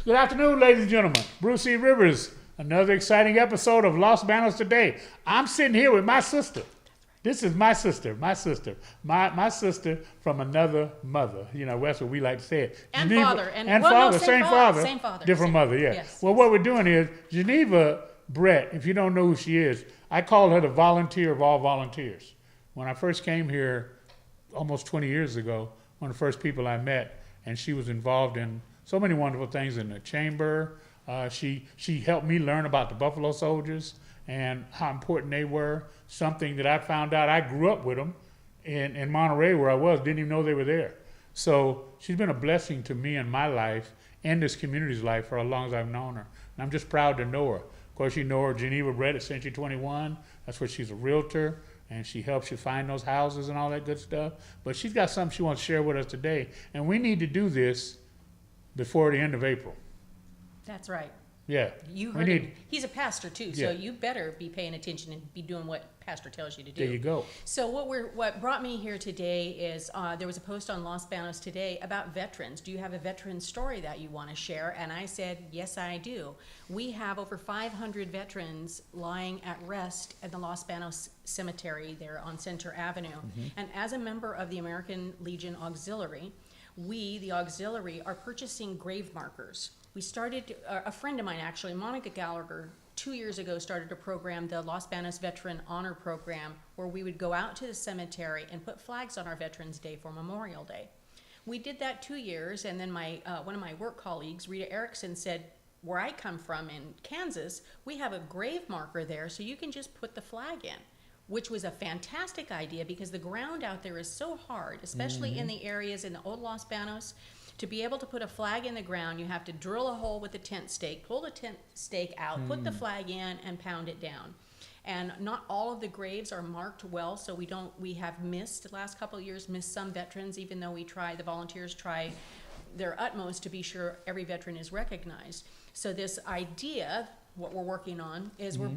Good afternoon, ladies and gentlemen. Bruce E. Rivers, another exciting episode of Los Banos Today. I'm sitting here with my sister. This is my sister my sister from another mother. You know, that's what we like to say it. And Geneva, father. And father, no, same father. Same father. Different mother, yeah. Yes. Well, what we're doing is, Geneva Brett, if you don't know who she is, I call her the volunteer of all volunteers. When I first came here almost 20 years ago, one of the first people I met, and she was involved in so many wonderful things in the chamber. She helped me learn about the Buffalo Soldiers and how important they were, something that I found out. I grew up with them in Monterey where I was, didn't even know they were there. So she's been a blessing to me in my life and this community's life for as long as I've known her. And I'm just proud to know her. Of course, you know her, Geneva Brett at Century 21. That's where she's a realtor, and she helps you find those houses and all that good stuff. But she's got something she wants to share with us today, and we need to do this before the end of April. That's right. Yeah. You heard him. He's a pastor too, so you better be paying attention and be doing what pastor tells you to do. There you go. So what brought me here today is there was a post on Los Banos today about veterans. Do you have a veteran story that you want to share? And I said, yes, I do. We have over 500 veterans lying at rest at the Los Banos Cemetery there on Center Avenue. Mm-hmm. And as a member of the American Legion Auxiliary, we, the auxiliary, are purchasing grave markers. We started, a friend of mine actually, Monica Gallagher, 2 years ago started a program, the Los Banos Veteran Honor Program, where we would go out to the cemetery and put flags on our Veterans Day for Memorial Day. We did that 2 years, and then one of my work colleagues, Rita Erickson, said, where I come from in Kansas, we have a grave marker there, so you can just put the flag in, which was a fantastic idea because the ground out there is so hard, especially in the areas in the old Los Banos. To be able to put a flag in the ground, you have to drill a hole with a tent stake, pull the tent stake out, put the flag in, and pound it down. And not all of the graves are marked well, so we have missed, the last couple of years, missed some veterans, even though the volunteers try their utmost to be sure every veteran is recognized. So this idea, what we're working on, is we're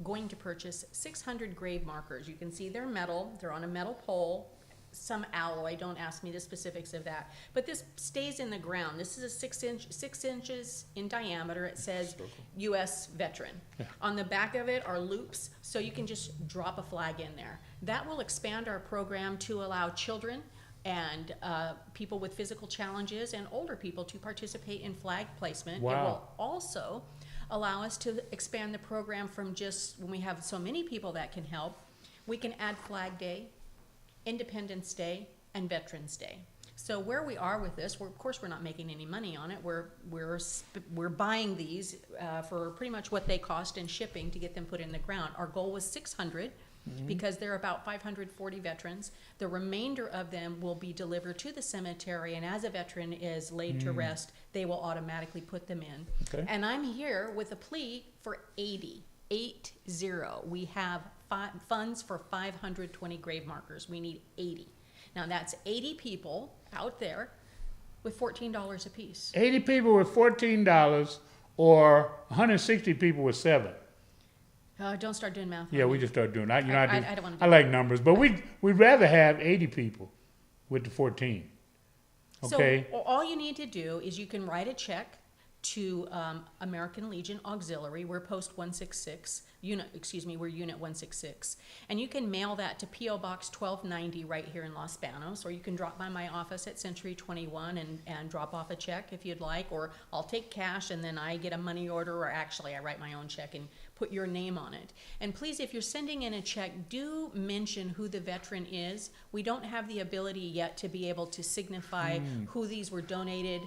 going to purchase 600 grave markers. You can see they're metal, they're on a metal pole, some alloy, don't ask me the specifics of that, but this stays in the ground. This is a 6 inches in diameter. It says U.S. veteran. Yeah. On the back of it are loops, so you can just drop a flag in there. That will expand our program to allow children and people with physical challenges and older people to participate in flag placement. Wow. It will also allow us to expand the program from just when we have so many people that can help, we can add Flag Day, Independence Day, and Veterans Day. So where we are with this, of course we're not making any money on it. We're buying these for pretty much what they cost in shipping to get them put in the ground. Our goal was 600 because there are about 540 veterans. The remainder of them will be delivered to the cemetery, and as a veteran is laid to rest, they will automatically put them in. Okay. And I'm here with a plea for 80. We have funds for 520 grave markers. We need 80. Now that's 80 people out there with $14 a piece. 80 people with $14 or 160 people with 7. Don't start doing math. Yeah, we just start doing that. I don't want to do I like numbers, but we'd rather have 80 people with the 14. Okay? So all you need to do is you can write a check to American Legion Auxiliary. We're post 166, we're unit 166. And you can mail that to P.O. Box 1290 right here in Los Banos, or you can drop by my office at Century 21 and drop off a check if you'd like, or I'll take cash and then I get a money order, or actually I write my own check and put your name on it. And please, if you're sending in a check, do mention who the veteran is. We don't have the ability yet to be able to signify who these were donated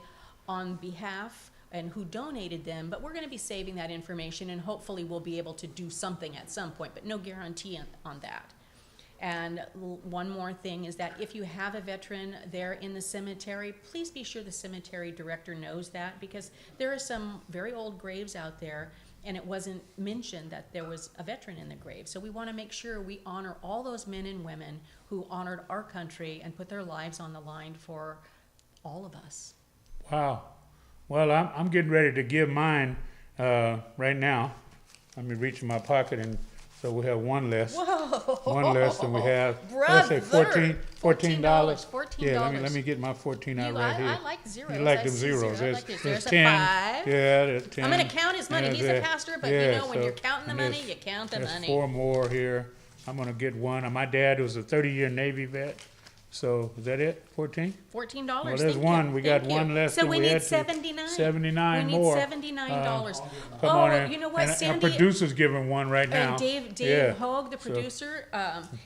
on behalf and who donated them, but we're going to be saving that information, and hopefully we'll be able to do something at some point, but no guarantee on that. And one more thing is that if you have a veteran there in the cemetery, please be sure the cemetery director knows that, because there are some very old graves out there and it wasn't mentioned that there was a veteran in the grave. So we want to make sure we honor all those men and women who honored our country and put their lives on the line for all of us. Wow. Well, I'm getting ready to give mine right now. Let me reach in my pocket and So we have one less. Whoa. One less than we have. Brother. Let's say $14. $14. Yeah, let me get my 14 out right here. I like zeros. You like I them see zeros. I like this. There's There's 10. a 5. Yeah, there's 10. I'm going to count his money. And He's a there's pastor, but yeah, when you're counting the money, you count the there's money. 4 more here. I'm going to get one. And my dad was a 30-year Navy vet. So is that it? 14? $14. Well, there's Thank one. you. We got Thank one you. less So than we we need had to. 79. 79 we need more. $79. Come on in. You know what, and Sandy? Our producer's giving one right now. And Dave Yeah. Hogue, the So- producer,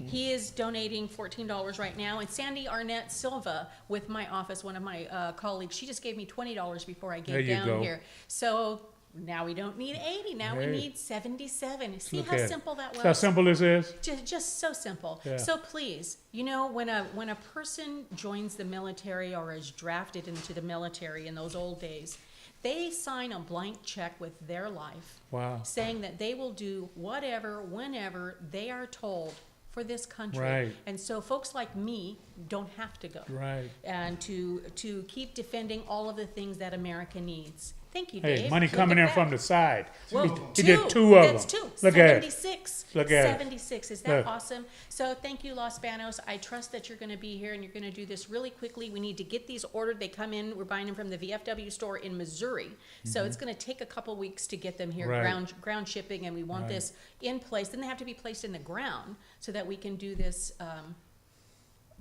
he is donating $14 right now. And Sandy Arnett Silva with my office, one of my colleagues, she just gave me $20 before I There gave you down go. here. So now we don't need 80. Now we Hey. need 77. See Look how at it. simple that was? See how simple this is? Just so simple. Yeah. So please, when a person joins the military or is drafted into the military in those old days, they sign a blank check with their life, Wow. saying that they will do whatever, whenever they are told for this country. Right. And so folks like me don't have to go. Right. And to keep defending all of the things that America needs. Thank you, Hey, Dave. money Look coming at in that. from the side. Well, He did 2 of them. That's 2. Look at it. 76. Look at it. 76. Is that Look. awesome? So thank you, Los Banos. I trust that you're going to be here and you're going to do this really quickly. We need to get these ordered. They come in. We're buying them from the VFW store in Missouri. So it's going to take a couple weeks to get them here, Mm-hmm. Right. ground shipping, and we want Right. this in place. Then they have to be placed in the ground so that we can do this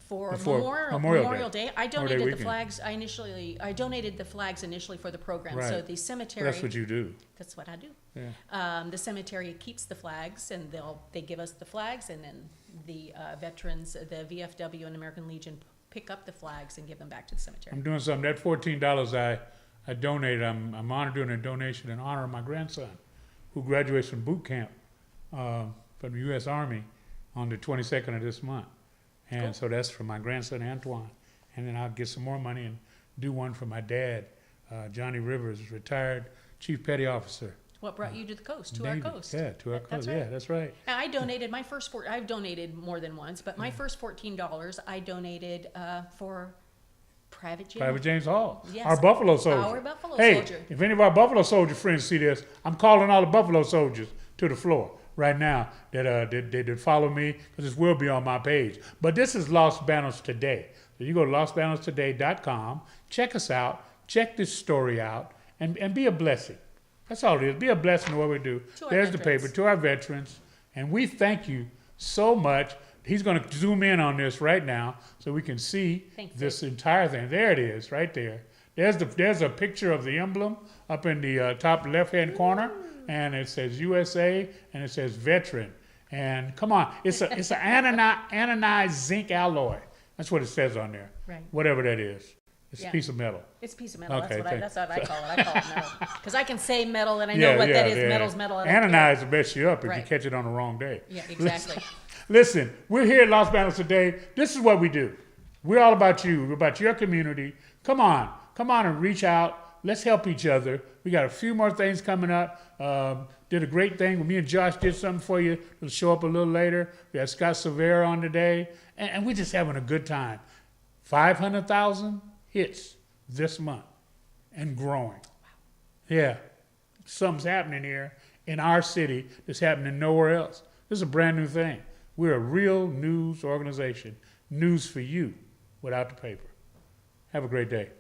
for Before Memorial Day. Day. I Day donated the weekend. flags. I donated the flags initially for the program. So Right. the cemetery. That's what you do. That's what I do. Yeah. The cemetery keeps the flags, and they give us the flags, and then the veterans, the VFW and American Legion, pick up the flags and give them back to the cemetery. I'm doing something. That $14 I donated, I'm honored doing a donation in honor of my grandson, who graduates from boot camp from the U.S. Army on the 22nd of this month. And Cool. so that's for my grandson, Antoine. And then I'll get some more money and do one for my dad, Johnny Rivers, retired Chief Petty Officer. What brought you to the coast, to Navy. our coast? Yeah, to our That's coast. right. Yeah, that's right. And I donated my first. I've donated more than once, but my first $14 I donated for Private Jim. Private James Hall, Yes. our Buffalo soldier. Our Buffalo hey, soldier. if any of our Buffalo soldier friends see this, I'm calling all the Buffalo soldiers to the floor right now that follow me, because this will be on my page. But this is Los Banos Today. So you go to losbanostoday.com, check us out, check this story out, and be a blessing. That's all it is. Be a blessing to what we do. To our There's the veterans. paper, to our veterans. And we thank you so much. He's going to zoom in on this right now so we can see Thanks, this entire thing. There it is, right there. There's a picture of the emblem up in the top left-hand corner, and it says USA, and it says veteran. And come on, it's an anodized zinc alloy. That's what it says on there. Right. Whatever that is. It's Yeah. a piece of metal. It's a piece of metal. Okay, That's what I call it. I call it metal because I can say metal and I know Yeah, what yeah, that is. yeah. Metal's metal. I don't care. Anodized will mess you up if you Right. catch it on the wrong day. Yeah, exactly. Listen, we're here at Los Banos today. This is what we do. We're all about you. We're about your community. Come on and reach out. Let's help each other. We got a few more things coming up. Did a great thing. Me and Josh did something for you. It'll show up a little later. We got Scott Silvera on today. And we're just having a good time. 500,000 hits this month and growing. Yeah. Something's happening here in our city that's happening nowhere else. This is a brand new thing. We're a real news organization. News for you without the paper. Have a great day.